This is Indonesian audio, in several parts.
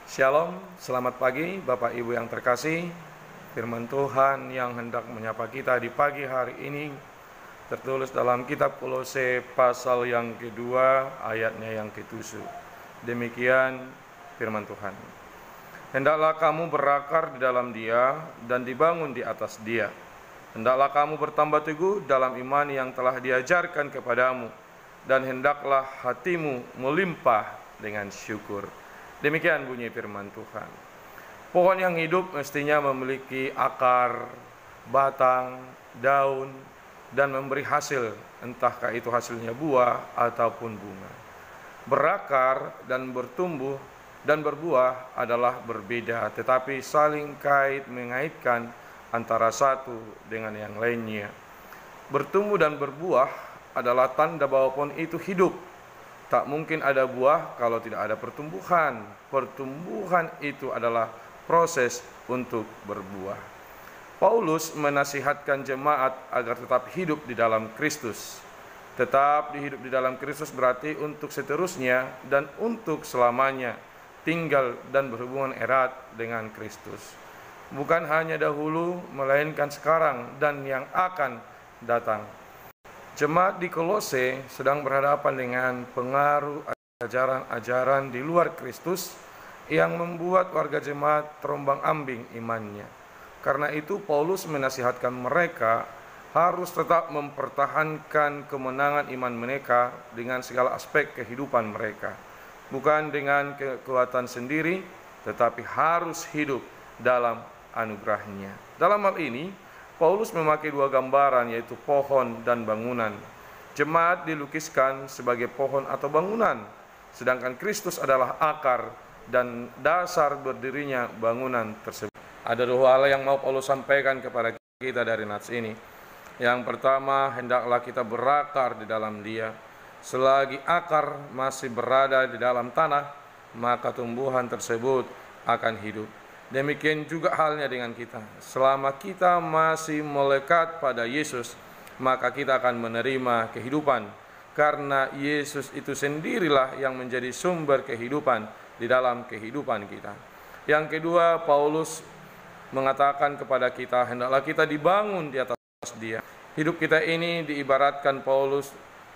Shalom, selamat pagi Bapak Ibu yang terkasih. Firman Tuhan yang hendak menyapa kita di pagi hari ini tertulis dalam kitab Kolose pasal yang kedua ayatnya yang ke-7. Demikian firman Tuhan. Hendaklah kamu berakar di dalam Dia dan dibangun di atas Dia. Hendaklah kamu bertambah teguh dalam iman yang telah diajarkan kepadamu, dan hendaklah hatimu melimpah dengan syukur. Demikian bunyi firman Tuhan. Pohon yang hidup mestinya memiliki akar, batang, daun, dan memberi hasil, entahkah itu hasilnya buah ataupun bunga. Berakar dan bertumbuh dan berbuah adalah berbeda, tetapi saling kait mengaitkan antara satu dengan yang lainnya. Bertumbuh dan berbuah adalah tanda bahwa pohon itu hidup. Tak mungkin ada buah kalau tidak ada pertumbuhan. Pertumbuhan itu adalah proses untuk berbuah. Paulus menasihatkan jemaat agar tetap hidup di dalam Kristus. Tetap hidup di dalam Kristus berarti untuk seterusnya dan untuk selamanya tinggal dan berhubungan erat dengan Kristus. Bukan hanya dahulu, melainkan sekarang dan yang akan datang. Jemaat di Kolose sedang berhadapan dengan pengaruh ajaran-ajaran di luar Kristus yang membuat warga jemaat terombang-ambing imannya. Karena itu Paulus menasihatkan mereka harus tetap mempertahankan kemenangan iman mereka dengan segala aspek kehidupan mereka. Bukan dengan kekuatan sendiri, tetapi harus hidup dalam anugerahnya. Dalam hal ini, Paulus memakai dua gambaran, yaitu pohon dan bangunan. Jemaat dilukiskan sebagai pohon atau bangunan, sedangkan Kristus adalah akar dan dasar berdirinya bangunan tersebut. Ada dua hal yang mau Paulus sampaikan kepada kita dari nats ini. Yang pertama, hendaklah kita berakar di dalam Dia. Selagi akar masih berada di dalam tanah, maka tumbuhan tersebut akan hidup. Demikian juga halnya dengan kita. Selama kita masih melekat pada Yesus, maka kita akan menerima kehidupan, karena Yesus itu sendirilah yang menjadi sumber kehidupan di dalam kehidupan kita. Yang kedua, Paulus mengatakan kepada kita, hendaklah kita dibangun di atas Dia. Hidup kita ini diibaratkan Paulus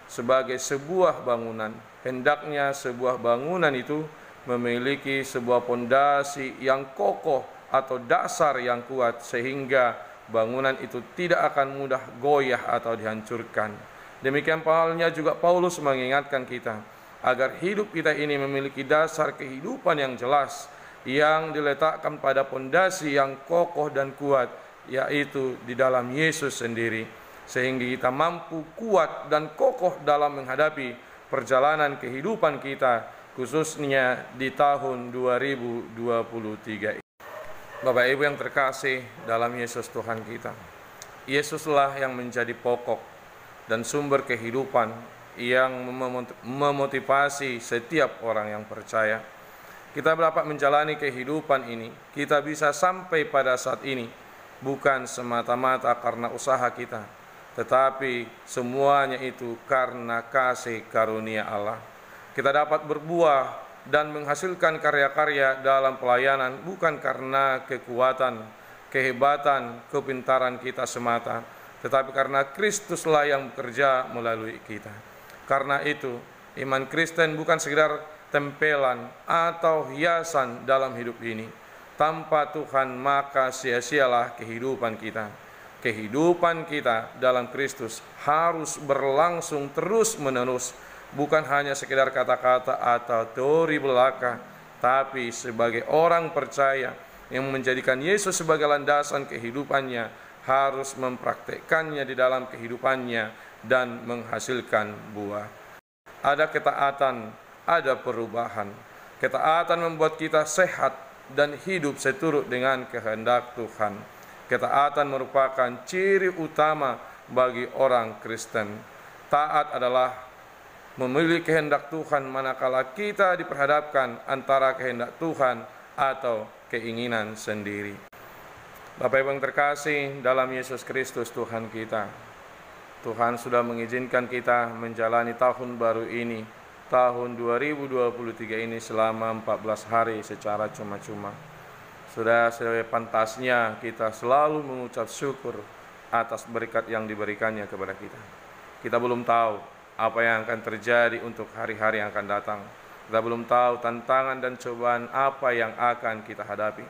sebagai sebuah bangunan. Hendaknya sebuah bangunan itu memiliki sebuah pondasi yang kokoh atau dasar yang kuat, sehingga bangunan itu tidak akan mudah goyah atau dihancurkan. Demikian halnya juga Paulus mengingatkan kita agar hidup kita ini memiliki dasar kehidupan yang jelas, yang diletakkan pada pondasi yang kokoh dan kuat, yaitu di dalam Yesus sendiri, sehingga kita mampu kuat dan kokoh dalam menghadapi perjalanan kehidupan kita, khususnya di tahun 2023. Bapak Ibu yang terkasih dalam Yesus Tuhan kita, Yesuslah yang menjadi pokok dan sumber kehidupan yang memotivasi setiap orang yang percaya. Kita dapat menjalani kehidupan ini, kita bisa sampai pada saat ini bukan semata-mata karena usaha kita, tetapi semuanya itu karena kasih karunia Allah. Kita dapat berbuah dan menghasilkan karya-karya dalam pelayanan bukan karena kekuatan, kehebatan, kepintaran kita semata, tetapi karena Kristuslah yang bekerja melalui kita. Karena itu, iman Kristen bukan sekedar tempelan atau hiasan dalam hidup ini. Tanpa Tuhan maka sia-sialah kehidupan kita. Kehidupan kita dalam Kristus harus berlangsung terus-menerus, bukan hanya sekedar kata-kata atau teori belaka, tapi sebagai orang percaya yang menjadikan Yesus sebagai landasan kehidupannya, harus mempraktekkannya di dalam kehidupannya dan menghasilkan buah. Ada ketaatan, ada perubahan. Ketaatan membuat kita sehat dan hidup seturut dengan kehendak Tuhan. Ketaatan merupakan ciri utama bagi orang Kristen. Taat adalah memilih kehendak Tuhan manakala kita diperhadapkan antara kehendak Tuhan atau keinginan sendiri. Bapak Ibu yang terkasih dalam Yesus Kristus Tuhan kita, Tuhan sudah mengizinkan kita menjalani tahun baru ini tahun 2023 ini selama 14 hari secara cuma-cuma. Sudah sepantasnya kita selalu mengucap syukur atas berkat yang diberikannya kepada kita. Kita belum tahu apa yang akan terjadi untuk hari-hari yang akan datang. Kita belum tahu tantangan dan cobaan apa yang akan kita hadapi.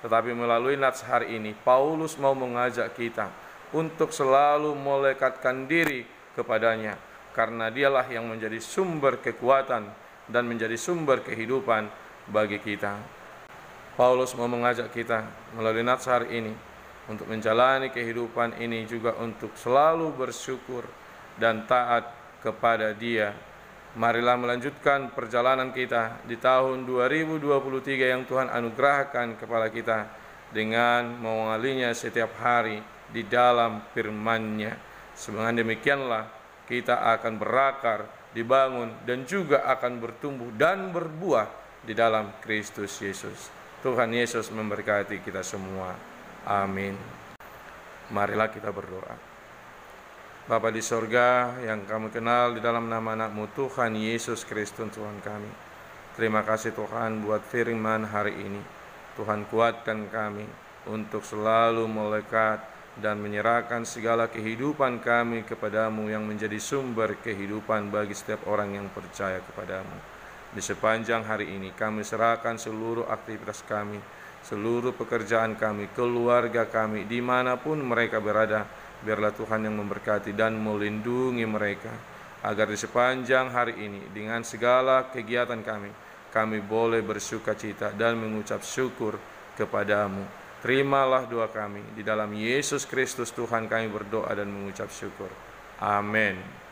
Tetapi melalui nats hari ini, Paulus mau mengajak kita untuk selalu melekatkan diri kepadanya, karena dialah yang menjadi sumber kekuatan dan menjadi sumber kehidupan bagi kita. Paulus mau mengajak kita melalui nats hari ini untuk menjalani kehidupan ini juga untuk selalu bersyukur dan taat kepada Dia. Marilah melanjutkan perjalanan kita di tahun 2023 yang Tuhan anugerahkan kepada kita dengan mengalinya setiap hari di dalam firman-Nya. Dengan demikianlah kita akan berakar, dibangun, dan juga akan bertumbuh dan berbuah di dalam Kristus Yesus. Tuhan Yesus memberkati kita semua. Amin. Marilah kita berdoa. Bapa di sorga yang kami kenal di dalam nama anak-Mu Tuhan Yesus Kristus Tuhan kami. Terima kasih Tuhan buat firman hari ini. Tuhan kuatkan kami untuk selalu melekat dan menyerahkan segala kehidupan kami kepada-Mu yang menjadi sumber kehidupan bagi setiap orang yang percaya kepada-Mu. Di sepanjang hari ini kami serahkan seluruh aktivitas kami, seluruh pekerjaan kami, keluarga kami, dimanapun mereka berada. Biarlah Tuhan yang memberkati dan melindungi mereka, agar di sepanjang hari ini dengan segala kegiatan kami boleh bersukacita dan mengucap syukur kepada-Mu. Terimalah doa kami, di dalam Yesus Kristus Tuhan kami berdoa dan mengucap syukur. Amin.